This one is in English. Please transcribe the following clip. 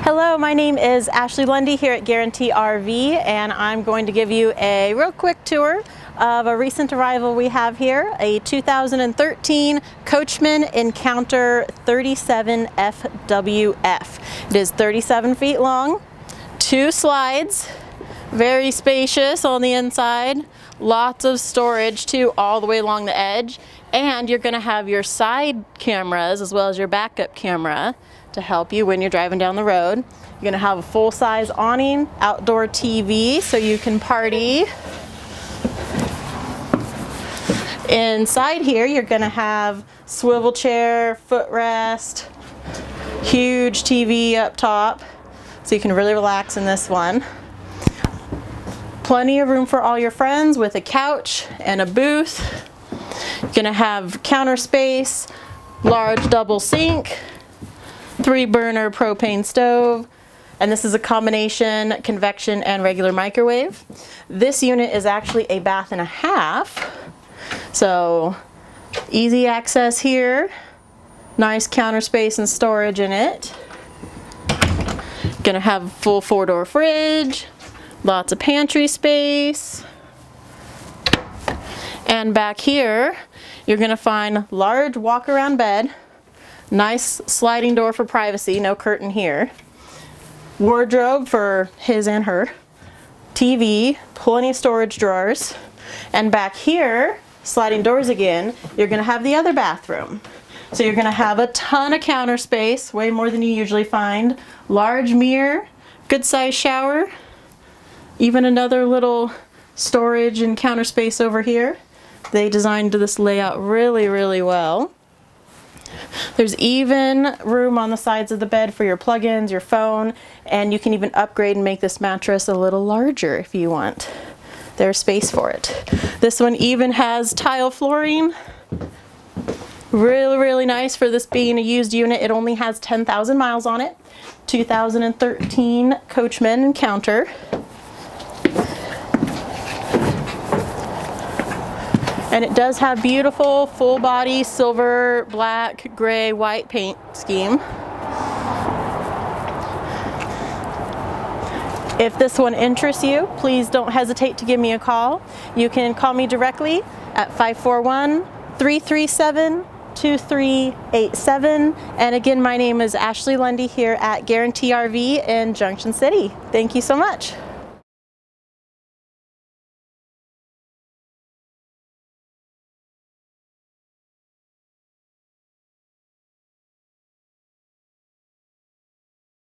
Hello, my name is Ashley.Lundy here at Guarantee RV, and I'm going to give you a real quick tour of a recent arrival we have here, a 2013 Coachmen Encounter 37 FWF. It is 37 feet long, 2 slides, very spacious on the inside, lots of storage too all the way along the edge, and you're going to have your side cameras as well as your backup camera to help you when you're driving down the road. You're going to have a full-size awning, outdoor TV so you can party. Inside here you're going to have swivel chair, footrest, huge TV up top so you can really relax in this one. Plenty of room for all your friends with a couch and a booth. You're going to have counter space, large double sink, 3-burner propane stove, and this is a combination convection and regular microwave. This unit is actually a bath and a half, so easy access here, nice counter space and storage in it. Gonna have a full 4-door fridge, lots of pantry space, and back here you're gonna find large walk-around bed, nice sliding door for privacy, no curtain here, wardrobe for his and her, TV, plenty of storage drawers, and back here, sliding doors again, you're going to have the other bathroom. So you're going to have a ton of counter space, way more than you usually find, large mirror, good sized shower, even another little storage and counter space over here. They designed this layout really, really well. There's even room on the sides of the bed for your plug-ins, your phone, and you can even upgrade and make this mattress a little larger if you want. There's space for it. This one even has tile flooring. Really, really nice for this being a used unit. It only has 10,000 miles on it. 2013 Coachmen Encounter. And it does have beautiful full body silver, black, gray, white paint scheme. If this one interests you, please don't hesitate to give me a call. You can call me directly at 541-337-2387. And again, my name is Ashley.Lundy here at Guarantee RV in Junction City. Thank you so much.